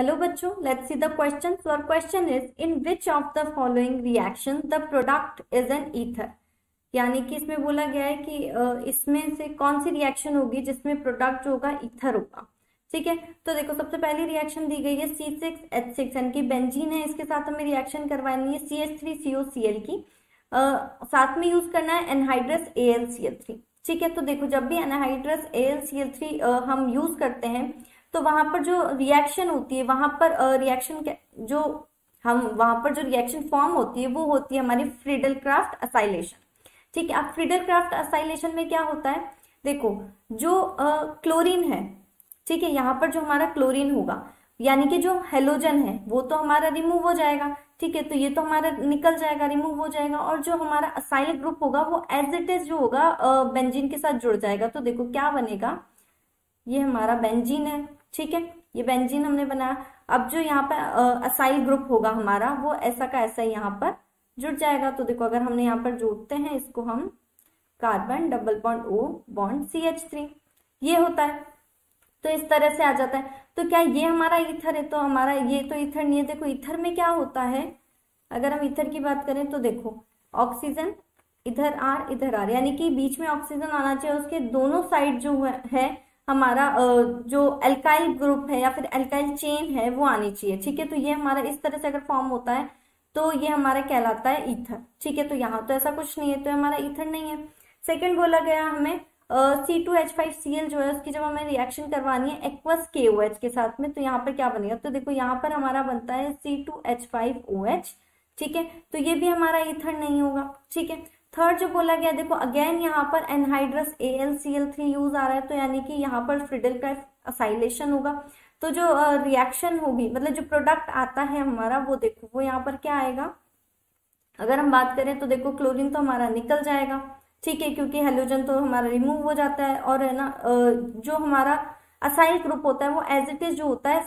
Hello बच्चों, let's see the question. और question is in which of the following reaction the product is an ether. यानी कि इसमें बोला गया है कि इसमें से कौन सी रिएक्शन होगी जिसमें प्रोडक्ट जो होगा ईथर होगा। ठीक है, तो देखो सबसे पहली रिएक्शन दी गई है C6H6 यानी कि बेंजीन है, इसके साथ हमें रिएक्शन करवानी है CH3COCl की। साथ में यूज करना है एनहाइड्रस AlCl3। ठीक है, तो देखो जब भी एनहाइड्रस AlCl3 हम यूज करते हैं तो वहां पर जो रिएक्शन होती है वहां पर जो हम वहां पर जो रिएक्शन फॉर्म होती है वो होती है हमारी फ्रीडल क्राफ्ट असाइलेशन। ठीक है, अब फ्रीडल क्राफ्ट असाइलेशन में क्या होता है, देखो जो क्लोरीन है, ठीक है, यहाँ पर जो हमारा क्लोरीन होगा यानी कि जो हेलोजन है वो तो हमारा रिमूव हो जाएगा। ठीक है, तो ये तो हमारा निकल जाएगा, रिमूव हो जाएगा, और जो हमारा असाइल ग्रुप होगा वो एज इट इज जो होगा बेंजीन के साथ जुड़ जाएगा। तो देखो क्या बनेगा, ये हमारा बेंजीन है। ठीक है, ये बेंजीन हमने बनाया। अब जो यहाँ पर असाइल ग्रुप होगा हमारा वो ऐसा का ऐसा यहाँ पर जुड़ जाएगा। तो देखो अगर हमने यहाँ पर जोड़ते हैं इसको हम carbon double bond O bond CH3, ये होता है। तो इस तरह से आ जाता है। तो क्या ये हमारा ईथर है? तो हमारा ये तो ईथर नहीं है। देखो ईथर में क्या होता है, अगर हम ईथर की बात करें तो देखो ऑक्सीजन इधर R यानी कि बीच में ऑक्सीजन आना चाहिए, उसके दोनों साइड जो है हमारा जो एल्काइल ग्रुप है या फिर एल्काइल चेन है वो आनी चाहिए। ठीक है, तो ये हमारा इस तरह से अगर फॉर्म होता है तो ये हमारा कहलाता है ईथर। ठीक है, तो यहाँ तो ऐसा कुछ नहीं है, तो हमारा ईथर नहीं है। सेकेंड बोला गया हमें C2H5Cl जो है उसकी जब हमें रिएक्शन करवानी है एक्वस KOH के साथ में, तो यहाँ पर क्या बनेगा, तो देखो यहाँ पर हमारा बनता है C2H5OH। ठीक है, तो ये भी हमारा ईथर नहीं होगा। ठीक है, थर्ड जो बोला गया, देखो अगेन यहाँ पर एनहाइड्रस AlCl3 यूज आ रहा है, तो यानी कि यहाँ पर फ्रीडल क्राफ्ट असाइलेशन होगा। तो जो रिएक्शन होगी मतलब जो प्रोडक्ट आता है हमारा वो देखो वो यहाँ पर क्या आएगा, अगर हम बात करें तो देखो क्लोरीन तो हमारा निकल जाएगा। ठीक है, क्योंकि हेलोजन तो हमारा रिमूव हो जाता है, और है ना जो हमारा असाइल ग्रुप होता है वो एज इट इज जो होता है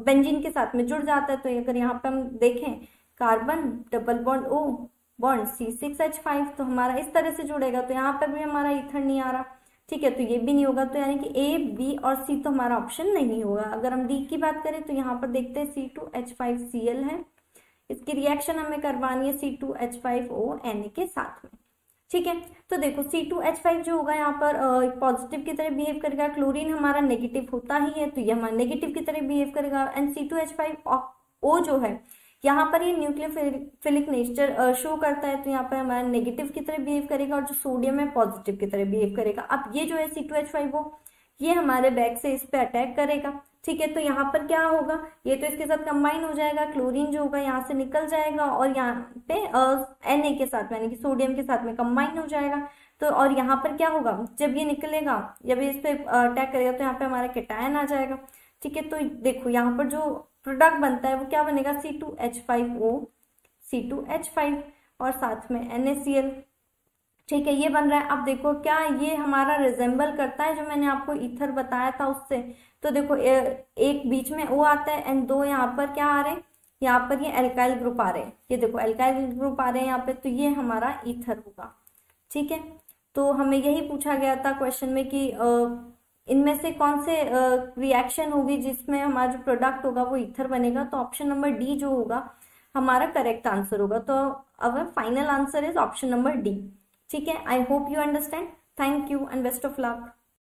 बेंजीन के साथ में जुड़ जाता है। तो अगर यहाँ पे हम देखें carbon double bond O bond C6H5, तो हमारा इस तरह से जुड़ेगा, तो यहाँ पर भी हमारा ईथर नहीं आ रहा। ठीक है, तो ये भी नहीं होगा, तो यानी कि A, B और C तो हमारा ऑप्शन नहीं होगा। अगर हम D की बात करें तो यहाँ पर देखते हैं C2H5Cl है, इसकी रिएक्शन हमें करवानी है C2H5O Na के साथ में। ठीक है, तो देखो C2H5 जो होगा यहाँ पर पॉजिटिव की तरह बिहेव करेगा, क्लोरीन हमारा नेगेटिव होता ही है तो ये हमारा नेगेटिव की तरह बिहेव करेगा। एंड C2H5O जो है यहाँ पर ये न्यूक्लियोफिलिक नेचर शो करता है, तो यहाँ पर हमारा नेगेटिव की तरह बिहेव करेगा, और जो सोडियम है पॉजिटिव की तरह बिहेव करेगा। अब ये जो है C2H5O ये हमारे बैक से इस पे अटैक करेगा। ठीक है, तो यहाँ पर क्या होगा, ये तो इसके साथ कंबाइन हो जाएगा, क्लोरीन जो होगा यहाँ से निकल जाएगा और यहाँ पे Na के साथ में यानी कि सोडियम के साथ में कंबाइन हो जाएगा। तो और यहाँ पर क्या होगा, जब ये निकलेगा, जब ये इस पे अटैक करेगा तो यहाँ पे हमारा कैटायन आ जाएगा। ठीक है, तो देखो यहाँ पर जो प्रोडक्ट बनता है वो क्या बनेगा, C2H5O C2H5 और साथ में NaCl। ठीक है, ये बन रहा है। अब देखो क्या ये हमारा रिजेंबल करता है जो मैंने आपको ईथर बताया था उससे। तो देखो एक बीच में O आता है एंड दो यहाँ पर क्या आ रहे हैं, यहाँ पर ये एल्काइल ग्रुप आ रहे हैं, ये देखो एल्काइल ग्रुप आ रहे हैं यहाँ पे, तो ये हमारा ईथर होगा। ठीक है, तो हमें यही पूछा गया था क्वेश्चन में कि इनमें से कौन से रिएक्शन होगी जिसमें हमारा जो प्रोडक्ट होगा वो ईथर बनेगा। तो ऑप्शन नंबर D जो होगा हमारा करेक्ट आंसर होगा। तो our final answer is option number D। ठीक है, I hope you understand. Thank you and best of luck.